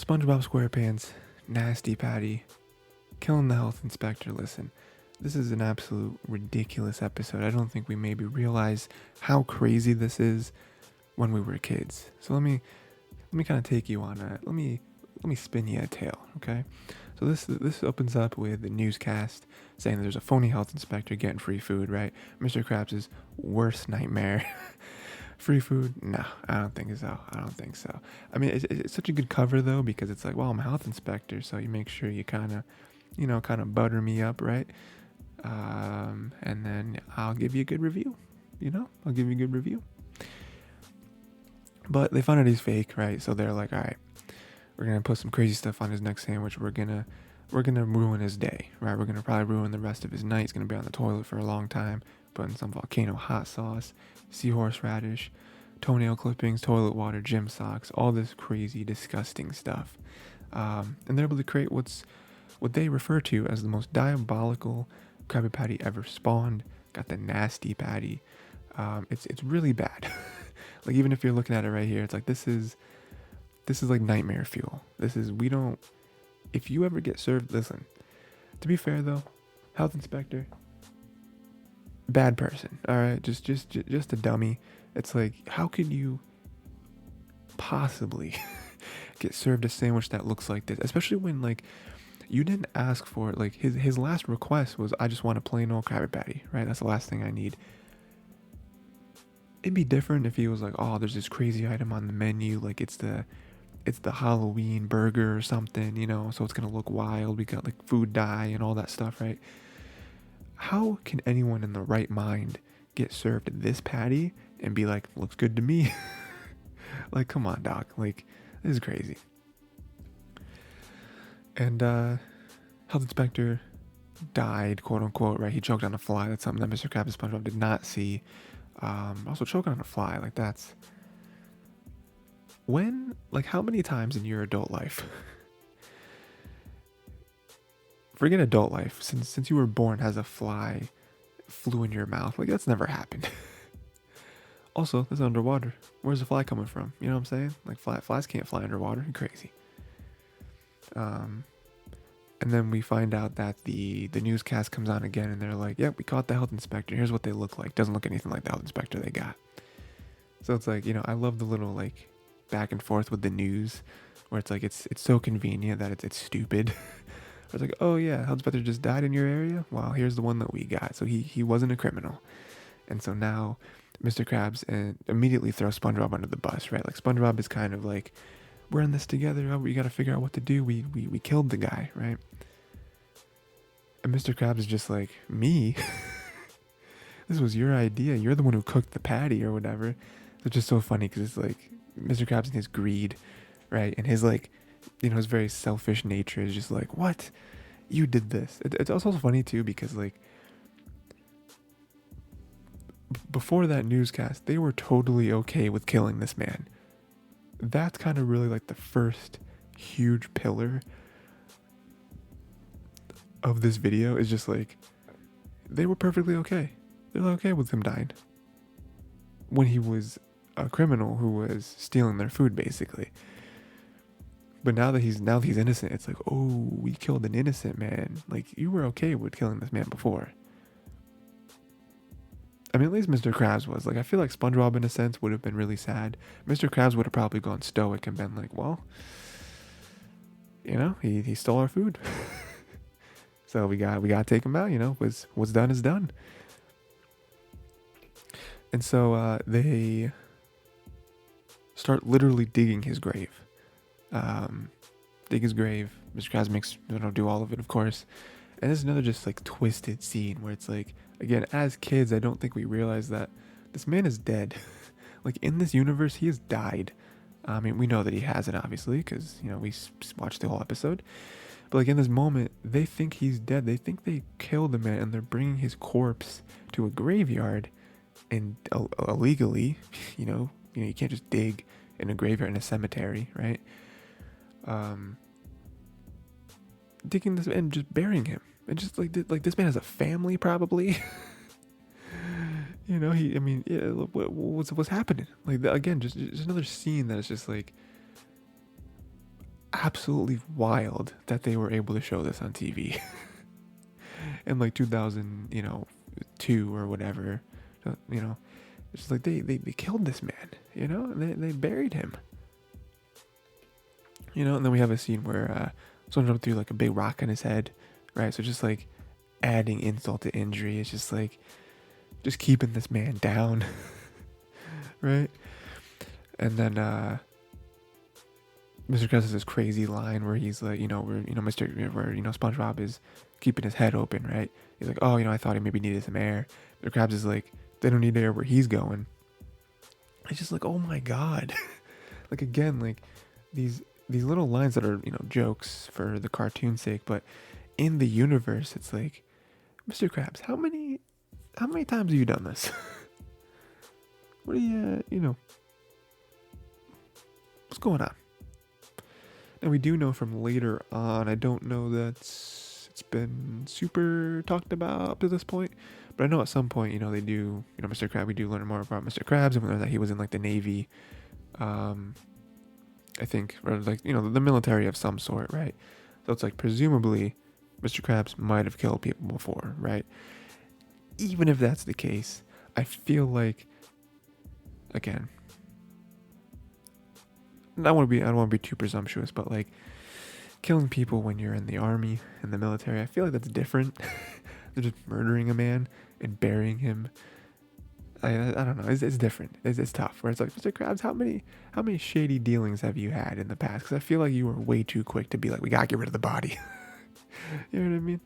SpongeBob SquarePants, nasty patty, killing the health inspector. Listen, this is an absolute ridiculous episode. I don't think we maybe realize how crazy this is when we were kids. So let me kind of take you on a let me spin you a tale, okay? So this opens up with a newscast saying there's a phony health inspector getting free food, right? Mr. Krabs' worst nightmare. Free food? No, I don't think so. I don't think so. I mean, it's such a good cover though, because it's like, well, I'm a health inspector, so you make sure you kind of butter me up, right? And then I'll give you a good review. I'll give you a good review. But they found out he's fake, right? So they're like, all right, we're gonna put some crazy stuff on his next sandwich. We're gonna ruin his day, right? We're gonna probably ruin the rest of his night. He's gonna be on the toilet for a long time, putting some volcano hot sauce, seahorse radish, toenail clippings, toilet water, gym socks, all this crazy, disgusting stuff. And they're able to create what they refer to as the most diabolical Krabby Patty ever spawned. Got the nasty patty. It's really bad. Like, even if you're looking at it right here, it's like this is like nightmare fuel. If you ever get served, listen, to be fair though, health inspector, bad person, all right, just a dummy. It's like, how could you possibly get served a sandwich that looks like this, especially when, like, you didn't ask for it. Like, his last request was, I just want a plain old Krabby Patty, right? That's the last thing I need. It'd be different if he was like, oh, there's this crazy item on the menu, like it's the Halloween burger or something, so it's gonna look wild. We got like food dye and all that stuff, right? How can anyone in the right mind get served this patty and be like, looks good to me? Like, come on, doc. Like, this is crazy. And health inspector died, quote unquote, right? He choked on a fly. That's something that Mr. Krabs and SpongeBob did not see. Also choking on a fly, like, that's how many times in your adult life, forget adult life, since you were born, has a fly flew in your mouth? Like, that's never happened. Also, that's underwater. Where's the fly coming from? You know what I'm saying? Like, flies can't fly underwater. You're crazy. And then we find out that the newscast comes on again, and they're like, yep, we caught the health inspector. Here's what they look like. Doesn't look anything like the health inspector they got. So it's like, I love the little, like, back and forth with the news, where it's like, it's so convenient that it's stupid. It's like, oh yeah, health inspector just died in your area? Well, here's the one that we got. So he wasn't a criminal. And so now Mr. Krabs immediately throws SpongeBob under the bus, right? Like, SpongeBob is kind of like, we're in this together. Oh, we got to figure out what to do. We killed the guy, right? And Mr. Krabs is just like, me? This was your idea. You're the one who cooked the patty or whatever. It's just so funny because it's like Mr. Krabs and his greed, right? And his, like, his very selfish nature is just like, what? You did this. It's also funny too because, like, before that newscast, they were totally okay with killing this man. That's kind of really like the first huge pillar of this video, is just like, they were perfectly okay. They're okay with him dying when he was a criminal who was stealing their food, basically. But now that he's innocent, it's like, oh, we killed an innocent man. Like, you were okay with killing this man before. I mean, at least Mr. Krabs was. Like, I feel like SpongeBob, in a sense, would have been really sad. Mr. Krabs would have probably gone stoic and been like, well, he stole our food. So we got to take him out, what's done is done. And so they start literally digging his grave. Dig his grave. Mr. Krabs makes, do all of it, of course. And there's another just, like, twisted scene where it's like, again, as kids, I don't think we realize that this man is dead. Like, in this universe, he has died. I mean, we know that he hasn't, obviously, because, we watched the whole episode. But, like, in this moment, they think he's dead. They think they killed the man, and they're bringing his corpse to a graveyard, and illegally, you can't just dig in a graveyard in a cemetery, right? Digging this and just burying him, and just like this man has a family, probably. What's happening? Like, again, just another scene that is just like, absolutely wild that they were able to show this on TV in like 2000, 2 or whatever. You know, it's just like they killed this man, and they buried him. And then we have a scene where someone threw like a big rock on his head, right? So just like adding insult to injury. It's just like just keeping this man down, right? And then Mr. Krabs has this crazy line where he's like, where SpongeBob is keeping his head open, right? He's like, oh, I thought he maybe needed some air. Mr. Krabs is like, they don't need air where he's going. It's just like, oh my god, like again, like these little lines that are jokes for the cartoon's sake, but in the universe, it's like, Mr. Krabs, how many times have you done this? What do what's going on? And we do know from later on, I don't know that it's been super talked about up to this point, but I know at some point, they do, Mr. Krabs, we do learn more about Mr. Krabs, and we learn that he was in like the Navy, I think, or like, the military of some sort, right? So it's like, presumably, Mr. Krabs might have killed people before, right? Even if that's the case, I feel like, again, I don't want to be too presumptuous, but like killing people when you're in the army and the military, I feel like that's different than just murdering a man and burying him. I don't know. It's different. It's tough. Where it's like, Mr. Krabs, how many shady dealings have you had in the past? Because I feel like you were way too quick to be like, we gotta get rid of the body. You know what I mean?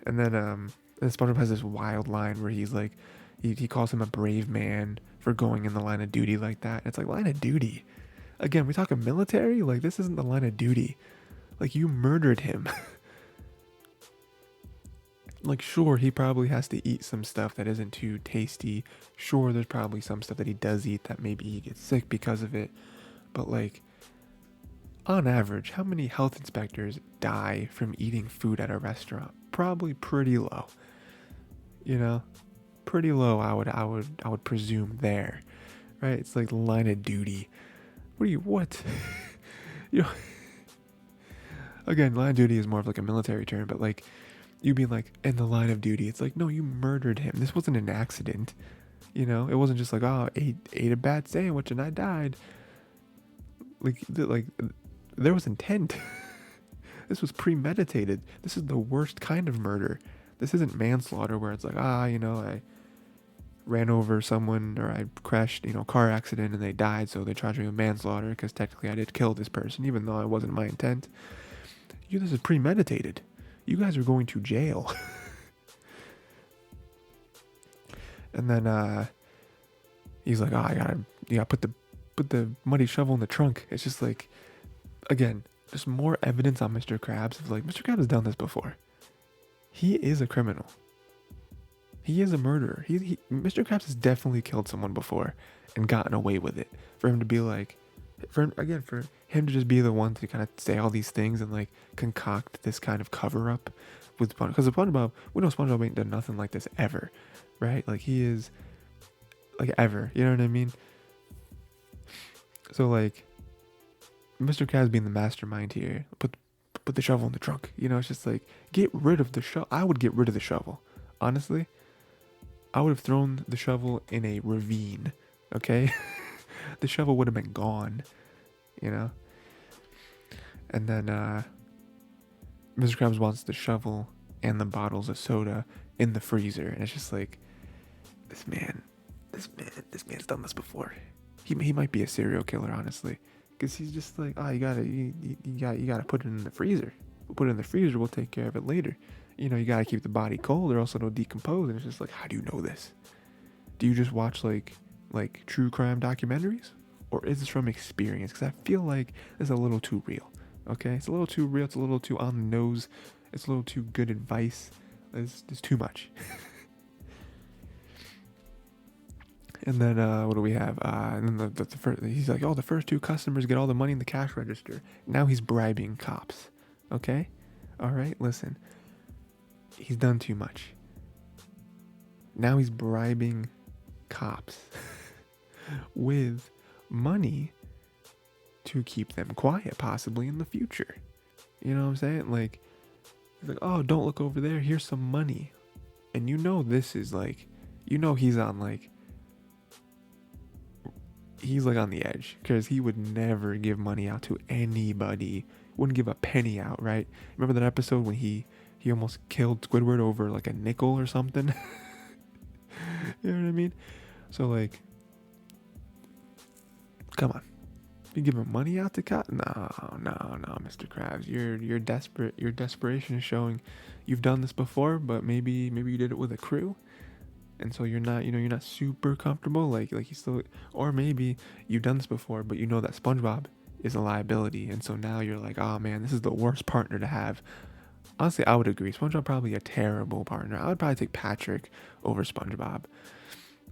And then SpongeBob has this wild line where he's like, he calls him a brave man for going in the line of duty like that. And it's like, line of duty? Again, we talking military? Like, this isn't the line of duty. Like, you murdered him. Like, sure, he probably has to eat some stuff that isn't too tasty. Sure, there's probably some stuff that he does eat that maybe he gets sick because of it. But like, on average, how many health inspectors die from eating food at a restaurant? Probably pretty low. Pretty low. I would presume there, right? It's like line of duty. What? Again, line of duty is more of like a military term, but like you being like in the line of duty, it's like, no, you murdered him. This wasn't an accident. It wasn't just like, oh, ate a bad sandwich and I died. Like there was intent. This was premeditated. This is the worst kind of murder. This isn't manslaughter where it's like, I ran over someone or I crashed, car accident and they died, so they charged me with manslaughter because technically I did kill this person, even though it wasn't my intent. This is premeditated. You guys are going to jail. And then he's like, oh, you gotta put the muddy shovel in the trunk. It's just like, again, just more evidence on Mr. Krabs of like, Mr. Krabs has done this before. He is a criminal. He is a murderer. Mr. Krabs has definitely killed someone before and gotten away with it. For him to be like, for him to just be the one to kind of say all these things and like concoct this kind of cover up with SpongeBob. Because SpongeBob, we know SpongeBob ain't done nothing like this ever, right? Like he is, like ever. You know what I mean? So like, Mr. Krabs being the mastermind here, put the shovel in the trunk. It's just like, get rid of the shovel. I would get rid of the shovel. Honestly, I would have thrown the shovel in a ravine, okay? The shovel would have been gone, And then Mr. Krabs wants the shovel and the bottles of soda in the freezer. And it's just like, this man's done this before. He might be a serial killer, honestly. Because he's just like, oh, you gotta put it in the freezer. We'll put it in the freezer, we'll take care of it later. You gotta keep the body cold or else it'll decompose. And it's just like, how do you know this? Do you just watch like true crime documentaries? Or is this from experience? Because I feel like it's a little too real. Okay? It's a little too real. It's a little too on the nose. It's a little too good advice. It's too much. And then what do we have? And then the first, he's like, oh, the first 2 customers get all the money in the cash register. Now he's bribing cops. Okay? All right, listen. He's done too much. Now he's bribing cops with money to keep them quiet, possibly in the future. You know what I'm saying? Like, he's like, oh, don't look over there. Here's some money. And this is like, he's on like, he's like on the edge, because he would never give money out to anybody. Wouldn't give a penny out, right? Remember that episode when he almost killed Squidward over like a nickel or something? You know what I mean? So like, come on. You giving money out to cops? No, Mr. Krabs. You're desperate. Your desperation is showing. You've done this before, but maybe you did it with a crew, and so you're not super comfortable. Like you still, or maybe you've done this before, but you know that SpongeBob is a liability, and so now you're like, oh man, this is the worst partner to have. Honestly, I would agree. SpongeBob probably a terrible partner. I would probably take Patrick over SpongeBob.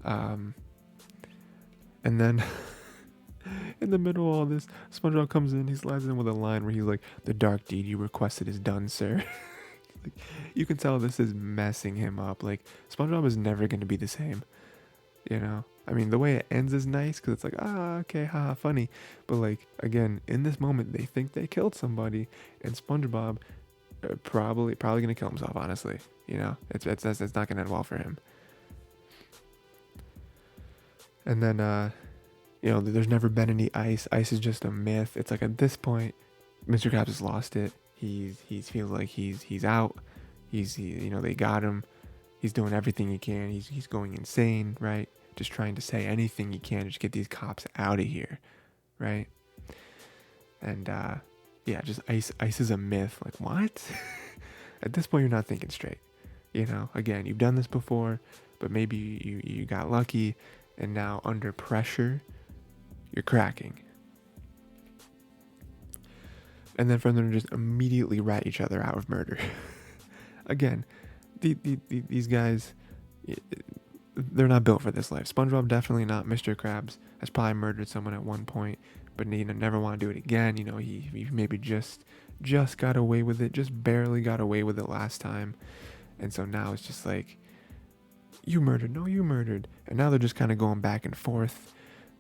And then in the middle of all this, SpongeBob comes in. He slides in with a line where he's like, "The dark deed you requested is done, sir." Like, you can tell this is messing him up. Like, SpongeBob is never going to be the same. I mean, the way it ends is nice because it's like, okay, haha, funny. But like, again, in this moment, they think they killed somebody, and SpongeBob probably gonna kill himself. Honestly, it's not gonna end well for him. And then there's never been any ice. Ice is just a myth. It's like, at this point, Mr. Krabs has lost it. He feels like he's out. They got him. He's doing everything he can. He's going insane, right? Just trying to say anything he can to just get these cops out of here, right? And just ice is a myth. Like, what? At this point, you're not thinking straight. Again, you've done this before, but maybe you got lucky, and now under pressure, you're cracking. And then for them to just immediately rat each other out of murder. Again, these guys, they're not built for this life. SpongeBob definitely not. Mr. Krabs has probably murdered someone at one point, but never want to do it again. He maybe just got away with it, just barely got away with it last time. And so now it's just like, you murdered, no, you murdered. And now they're just kind of going back and forth,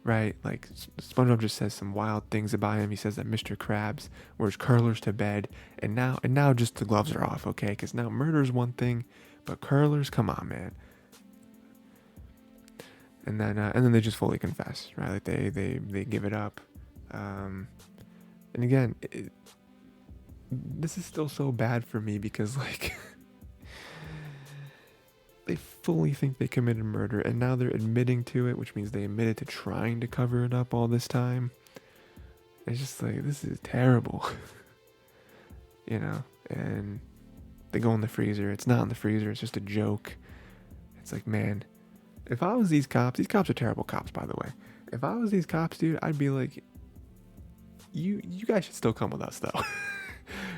right? Like, SpongeBob just says some wild things about him. He says that Mr. Krabs wears curlers to bed, and now just the gloves are off, okay? Because now murder's one thing, but curlers, come on, man. And then they just fully confess, right? Like they give it up. And again, this is still so bad for me because, like, they fully think they committed murder, and now they're admitting to it, which means they admitted to trying to cover it up all this time. It's just like, this is terrible. And they go in the freezer. It's not in the freezer. It's just a joke. It's like, man, if I was these cops are terrible cops, by the way. If I was these cops, dude, I'd be like, you guys should still come with us, though.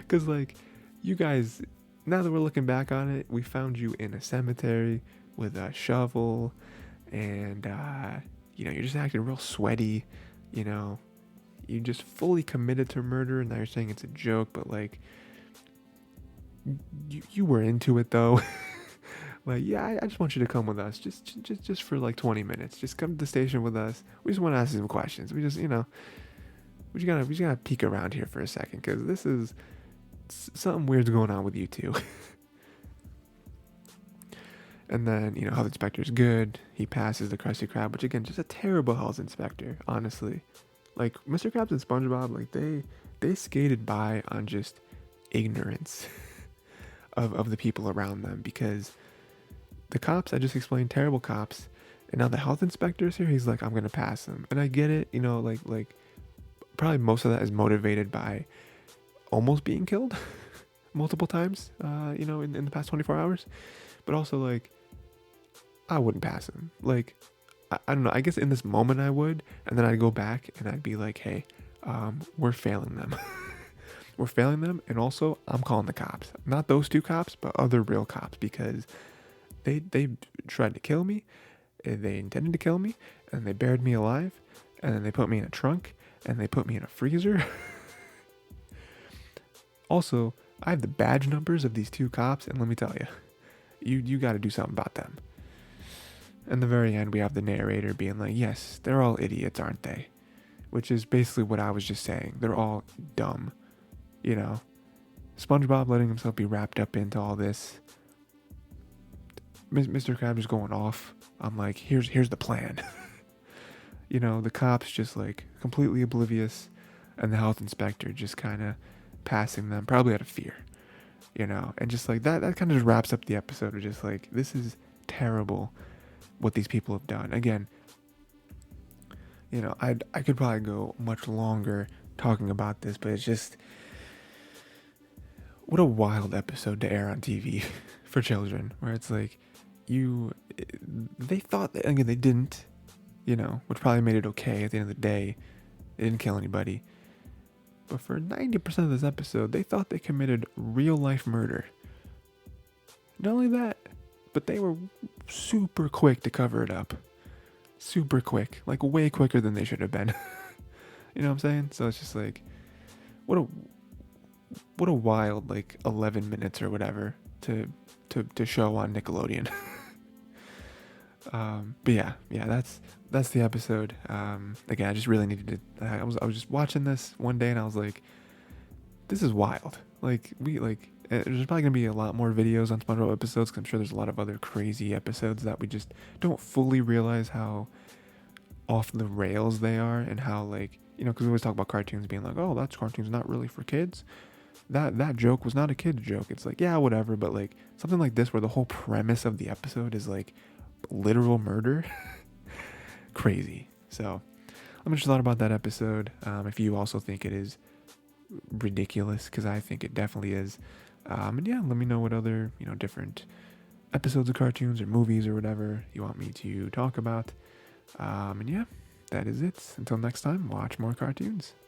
Because, like, you guys, now that we're looking back on it, we found you in a cemetery with a shovel, and, you're just acting real sweaty, You just fully committed to murder, and now you're saying it's a joke, but, like, you were into it, though. Like, yeah, I just want you to come with us, just for like 20 minutes. Just come to the station with us. We just want to ask you some questions. We just, we just gotta peek around here for a second, because this is something weird's going on with you two. And then, health inspector's good. He passes the Krusty Krab, which, again, just a terrible health inspector, honestly. Like, Mr. Krabs and SpongeBob, like, they skated by on just ignorance of the people around them, because the cops, I just explained, terrible cops, and now the health inspector's here. He's like, I'm gonna pass them, and I get it. Like probably most of that is motivated by almost being killed multiple times. In the past 24 hours, but also, like, I wouldn't pass him. Like, I don't know. I guess in this moment I would, and then I'd go back and I'd be like, hey, we're failing them. We're failing them, and also I'm calling the cops. Not those two cops, but other real cops, because they tried to kill me, they intended to kill me, and they buried me alive, and then they put me in a trunk, and they put me in a freezer. Also, I have the badge numbers of these two cops, and let me tell you got to do something about them. In the very end, we have the narrator being like, yes, they're all idiots, aren't they? which is basically what I was just saying. They're all dumb, you know. SpongeBob letting himself be wrapped up into all this. Mr. Krabs is going off. I'm like, here's the plan. You know, the cops just like completely oblivious, and the health inspector just kind of passing them, probably out of fear, you know, and just like that kind of just wraps up the episode of just like, this is terrible what these people have done. Again, you know, I could probably go much longer talking about this, but it's just, what a wild episode to air on TV for children, where it's like, they thought that, again, they didn't, you know, which probably made it okay at the end of the day. They didn't kill anybody. But for 90% of this episode, they thought they committed real life murder. Not only that, but they were super quick to cover it up. Super quick. Like way quicker than they should have been. You know what I'm saying? So it's just like, what a wild, like, 11 minutes or whatever to show on Nickelodeon. But yeah, that's the episode. Again, I just really needed to. I was just watching this one day and I was like, this is wild. Like, there's probably gonna be a lot more videos on SpongeBob episodes, because I'm sure there's a lot of other crazy episodes that we just don't fully realize how off the rails they are, and how, like, you know, because we always talk about cartoons being like, oh, that's cartoons not really for kids. That joke was not a kid's joke. It's like, yeah, whatever, but like something like this where the whole premise of the episode is like literal murder. Crazy. So I'm just thought about that episode. If you also think it is ridiculous, because I think it definitely is. And yeah, let me know what other, you know, different episodes of cartoons or movies or whatever you want me to talk about. And yeah, that is it. Until next time, watch more cartoons.